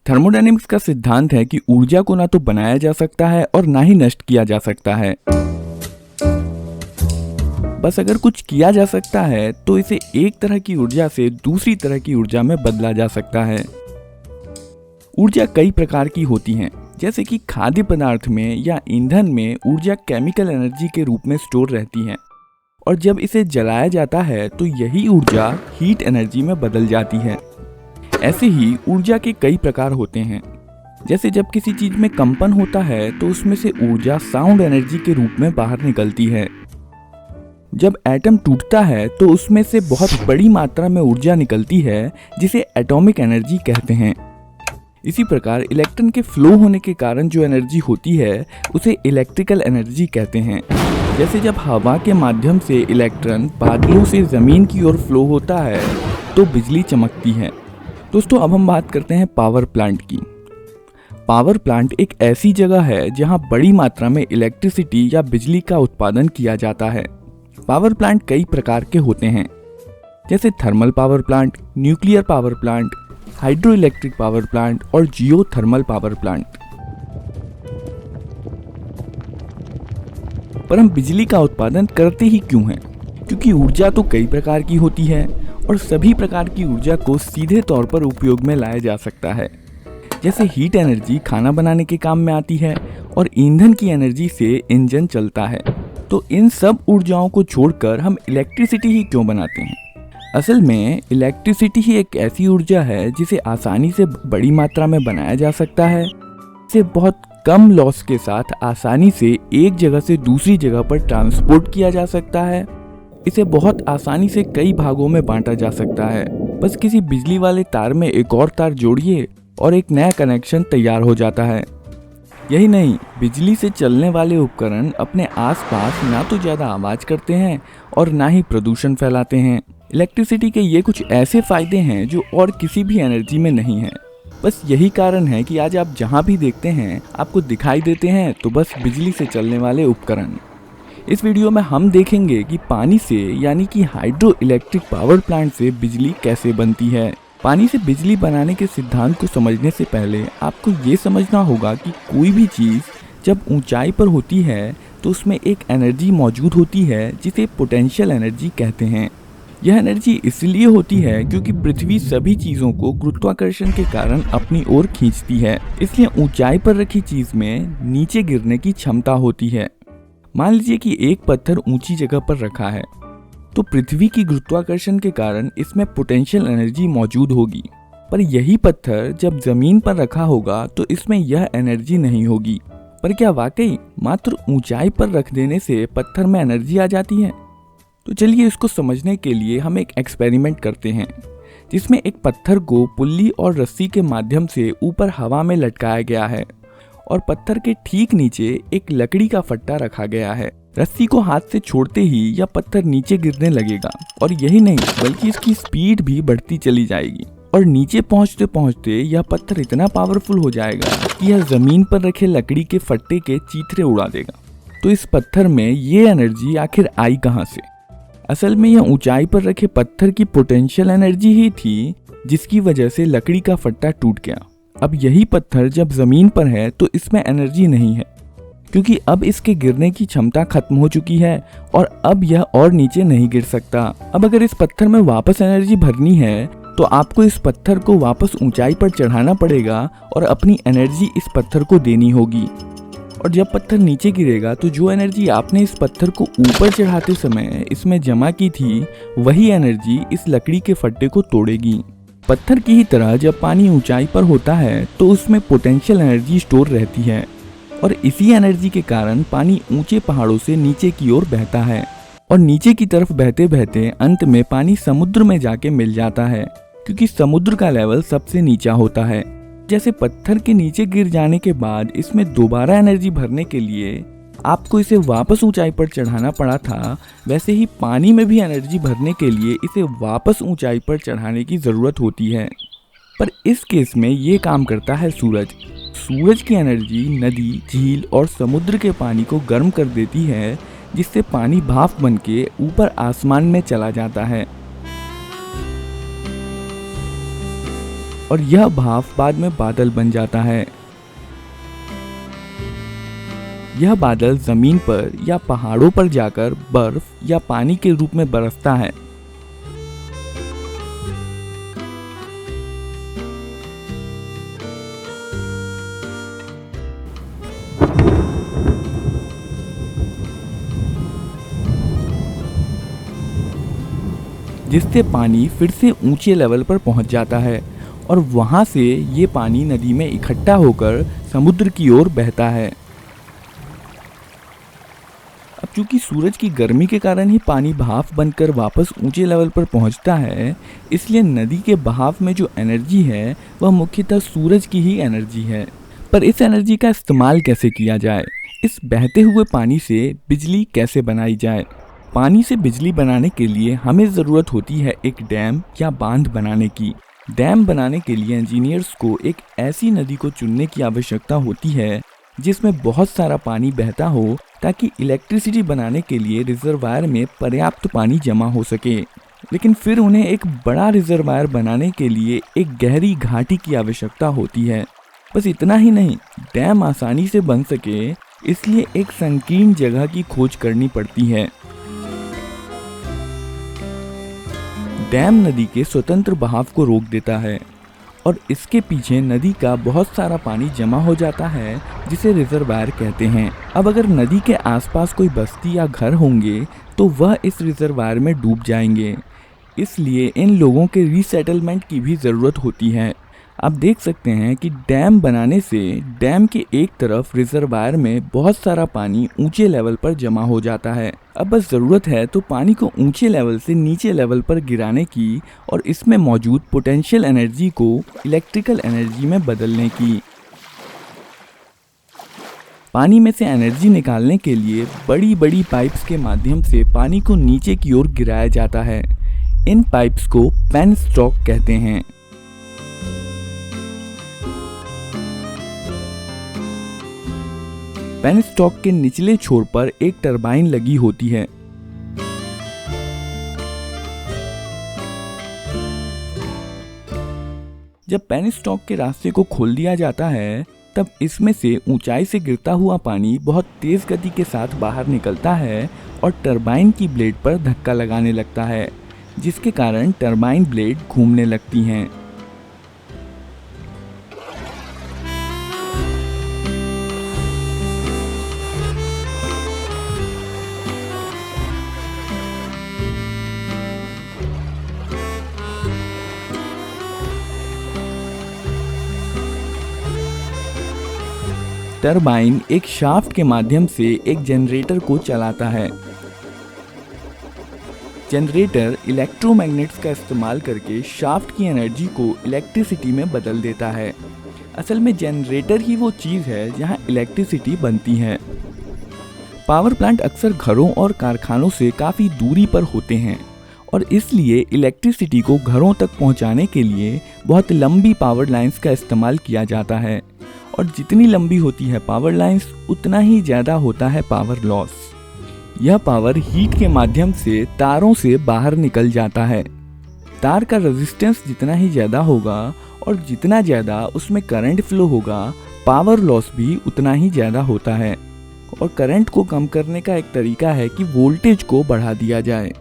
Thermodynamics का सिद्धांत है कि ऊर्जा को ना तो बनाया जा सकता है और ना ही नष्ट किया जा सकता है। बस अगर कुछ किया जा सकता है तो इसे एक तरह की ऊर्जा से दूसरी तरह की ऊर्जा में बदला जा सकता है। ऊर्जा कई प्रकार की होती हैं, जैसे कि खाद्य पदार्थ में या ईंधन में ऊर्जा केमिकल एनर्जी के रूप में स्टोर रहती है और जब इसे जलाया जाता है तो यही ऊर्जा हीट एनर्जी में बदल जाती है। ऐसे ही ऊर्जा के कई प्रकार होते हैं, जैसे जब किसी चीज में कंपन होता है तो उसमें से ऊर्जा साउंड एनर्जी के रूप में बाहर निकलती है। जब एटम टूटता है तो उसमें से बहुत बड़ी मात्रा में ऊर्जा निकलती है जिसे एटॉमिक एनर्जी कहते हैं। इसी प्रकार इलेक्ट्रॉन के फ्लो होने के कारण जो एनर्जी होती है उसे इलेक्ट्रिकल एनर्जी कहते हैं। जैसे जब हवा के माध्यम से इलेक्ट्रॉन बादलों से जमीन की ओर फ्लो होता है तो बिजली चमकती है। दोस्तों, अब हम बात करते हैं पावर प्लांट की। पावर प्लांट एक ऐसी जगह है जहां बड़ी मात्रा में इलेक्ट्रिसिटी या बिजली का उत्पादन किया जाता है। पावर प्लांट कई प्रकार के होते हैं, जैसे thermal power plant, nuclear power plant, hydro electric power plant और जियो थर्मल पावर प्लांट। पर हम बिजली का उत्पादन करते ही क्यों हैं? क्योंकि ऊर्जा तो कई प्रकार की होती है और सभी प्रकार की ऊर्जा को सीधे तौर पर उपयोग में लाया जा सकता है। जैसे हीट एनर्जी खाना बनाने के काम में आती है और ईंधन की एनर्जी से इंजन चलता है। तो इन सब ऊर्जाओं को छोड़कर हम इलेक्ट्रिसिटी ही क्यों बनाते हैं? असल में इलेक्ट्रिसिटी ही एक ऐसी ऊर्जा है जिसे आसानी से बड़ी मात्रा में बनाया जा सकता है। इसे बहुत कम लॉस के साथ आसानी से एक जगह से दूसरी जगह पर ट्रांसपोर्ट किया जा सकता है। इसे बहुत आसानी से कई भागों में बांटा जा सकता है। बस किसी बिजली वाले तार में एक और तार जोड़िए और एक नया कनेक्शन तैयार हो जाता है। यही नहीं, बिजली से चलने वाले उपकरण अपने आसपास ना तो ज़्यादा आवाज़ करते हैं और ना ही प्रदूषण फैलाते हैं। इलेक्ट्रिसिटी के ये कुछ ऐसे फायदे हैं जो और किसी भी एनर्जी में नहीं है। बस यही कारण है कि आज आप जहाँ भी देखते हैं आपको दिखाई देते हैं तो बस बिजली से चलने वाले उपकरण। इस वीडियो में हम देखेंगे कि पानी से यानी कि हाइड्रो इलेक्ट्रिक पावर प्लांट से बिजली कैसे बनती है। पानी से बिजली बनाने के सिद्धांत को समझने से पहले आपको ये समझना होगा कि कोई भी चीज़ जब ऊंचाई पर होती है तो उसमें एक एनर्जी मौजूद होती है जिसे पोटेंशियल एनर्जी कहते हैं। यह एनर्जी इसलिए होती है क्योंकि पृथ्वी सभी चीज़ों को गुरुत्वाकर्षण के कारण अपनी ओर खींचती है, इसलिए ऊंचाई पर रखी चीज़ में नीचे गिरने की क्षमता होती है। मान लीजिए कि एक पत्थर ऊंची जगह पर रखा है तो पृथ्वी की गुरुत्वाकर्षण के कारण इसमें पोटेंशियल एनर्जी मौजूद होगी, पर यही पत्थर जब जमीन पर रखा होगा तो इसमें यह एनर्जी नहीं होगी। पर क्या वाकई मात्र ऊंचाई पर रख देने से पत्थर में एनर्जी आ जाती है? तो चलिए इसको समझने के लिए हम एक एक्सपेरिमेंट करते हैं, जिसमें एक पत्थर को पुल्ली और रस्सी के माध्यम से ऊपर हवा में लटकाया गया है और पत्थर के ठीक नीचे एक लकड़ी का फट्टा रखा गया है। रस्सी को हाथ से छोड़ते ही यह पत्थर नीचे गिरने लगेगा और यही नहीं बल्कि इसकी स्पीड भी बढ़ती चली जाएगी और नीचे पहुंचते पहुंचते यह पत्थर इतना पावरफुल हो जाएगा कि यह जमीन पर रखे लकड़ी के फट्टे के चीथड़े उड़ा देगा। तो इस पत्थर में ये एनर्जी आखिर आई कहां से? असल में यह ऊंचाई पर रखे पत्थर की पोटेंशियल एनर्जी ही थी जिसकी वजह से लकड़ी का फट्टा टूट गया। अब यही पत्थर जब जमीन पर है तो इसमें एनर्जी नहीं है, क्योंकि अब इसके गिरने की क्षमता खत्म हो चुकी है और अब यह और नीचे नहीं गिर सकता। अब अगर इस पत्थर में वापस एनर्जी भरनी है तो आपको इस पत्थर को वापस ऊंचाई पर चढ़ाना पड़ेगा और अपनी एनर्जी इस पत्थर को देनी होगी। और जब पत्थर नीचे गिरेगा तो जो एनर्जी आपने इस पत्थर को ऊपर चढ़ाते समय इसमें जमा की थी वही एनर्जी इस लकड़ी के फट्टे को तोड़ेगी। पत्थर की ही तरह जब पानी ऊंचाई पर होता है तो उसमें पोटेंशियल एनर्जी स्टोर रहती है और इसी एनर्जी के कारण पानी ऊंचे पहाड़ों से नीचे की ओर बहता है और नीचे की तरफ बहते बहते अंत में पानी समुद्र में जाके मिल जाता है, क्योंकि समुद्र का लेवल सबसे नीचा होता है। जैसे पत्थर के नीचे गिर जाने के बाद इसमें दोबारा एनर्जी भरने के लिए आपको इसे वापस ऊंचाई पर चढ़ाना पड़ा था, वैसे ही पानी में भी एनर्जी भरने के लिए इसे वापस ऊंचाई पर चढ़ाने की ज़रूरत होती है। पर इस केस में ये काम करता है सूरज। सूरज की एनर्जी नदी, झील और समुद्र के पानी को गर्म कर देती है, जिससे पानी भाप बनके ऊपर आसमान में चला जाता है। और यह भाप बाद में बादल बन जाता है। यह बादल जमीन पर या पहाड़ों पर जाकर बर्फ या पानी के रूप में बरसता है। जिससे पानी फिर से ऊंचे लेवल पर पहुंच जाता है और वहां से ये पानी नदी में इकट्ठा होकर समुद्र की ओर बहता है। अब चूंकि सूरज की गर्मी के कारण ही पानी भाप बनकर वापस ऊंचे लेवल पर पहुंचता है, इसलिए नदी के बहाव में जो एनर्जी है वह मुख्यतः सूरज की ही एनर्जी है। पर इस एनर्जी का इस्तेमाल कैसे किया जाए? इस बहते हुए पानी से बिजली कैसे बनाई जाए? पानी से बिजली बनाने के लिए हमें ज़रूरत होती है एक डैम या बांध बनाने की। डैम बनाने के लिए इंजीनियर्स को एक ऐसी नदी को चुनने की आवश्यकता होती है जिसमें बहुत सारा पानी बहता हो, ताकि इलेक्ट्रिसिटी बनाने के लिए रिजर्वायर में पर्याप्त पानी जमा हो सके। लेकिन फिर उन्हें एक बड़ा रिजर्वायर बनाने के लिए एक गहरी घाटी की आवश्यकता होती है। बस इतना ही नहीं, डैम आसानी से बन सके इसलिए एक संकीर्ण जगह की खोज करनी पड़ती है। डैम नदी के स्वतंत्र बहाव को रोक देता है और इसके पीछे नदी का बहुत सारा पानी जमा हो जाता है, जिसे रिजर्वायर कहते हैं। अब अगर नदी के आसपास कोई बस्ती या घर होंगे तो वह इस रिजर्वायर में डूब जाएंगे, इसलिए इन लोगों के रीसेटलमेंट की भी ज़रूरत होती है। आप देख सकते हैं कि डैम बनाने से डैम के एक तरफ रिजर्वायर में बहुत सारा पानी ऊंचे लेवल पर जमा हो जाता है। अब बस ज़रूरत है तो पानी को ऊंचे लेवल से नीचे लेवल पर गिराने की और इसमें मौजूद पोटेंशियल एनर्जी को इलेक्ट्रिकल एनर्जी में बदलने की। पानी में से एनर्जी निकालने के लिए बड़ी बड़ी पाइप्स के माध्यम से पानी को नीचे की ओर गिराया जाता है। इन पाइप्स को पेनस्टॉक कहते हैं। पेनस्टॉक के निचले छोर पर एक टरबाइन लगी होती है। जब पेनस्टॉक के रास्ते को खोल दिया जाता है, तब इसमें से ऊंचाई से गिरता हुआ पानी बहुत तेज गति के साथ बाहर निकलता है और टरबाइन की ब्लेड पर धक्का लगाने लगता है, जिसके कारण टरबाइन ब्लेड घूमने लगती हैं। टरबाइन एक शाफ्ट के माध्यम से एक जनरेटर को चलाता है। जनरेटर इलेक्ट्रोमैग्नेट्स का इस्तेमाल करके शाफ्ट की एनर्जी को इलेक्ट्रिसिटी में बदल देता है। असल में जनरेटर ही वो चीज़ है जहां इलेक्ट्रिसिटी बनती है। पावर प्लांट अक्सर घरों और कारखानों से काफ़ी दूरी पर होते हैं और इसलिए इलेक्ट्रिसिटी को घरों तक पहुंचाने के लिए बहुत लंबी पावर लाइंस का इस्तेमाल किया जाता है, और जितनी लंबी होती है पावर लाइंस उतना ही ज़्यादा होता है पावर लॉस। यह पावर हीट के माध्यम से तारों से बाहर निकल जाता है। तार का रेजिस्टेंस जितना ही ज़्यादा होगा और जितना ज़्यादा उसमें करंट फ्लो होगा, पावर लॉस भी उतना ही ज़्यादा होता है। और करंट को कम करने का एक तरीका है कि वोल्टेज को बढ़ा दिया जाए।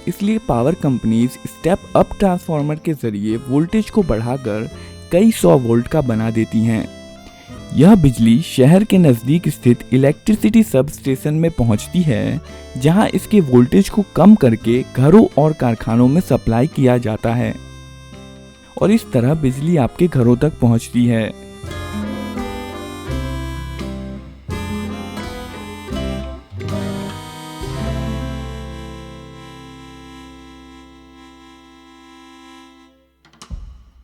इसलिए power companies step up transformer के ज़रिए वोल्टेज को बढ़ाकर कई 100 वोल्ट का बना देती हैं। यह बिजली शहर के नज़दीक स्थित इलेक्ट्रिसिटी सब स्टेशन में पहुंचती है, जहां इसके वोल्टेज को कम करके घरों और कारखानों में सप्लाई किया जाता है और इस तरह बिजली आपके घरों तक पहुंचती है।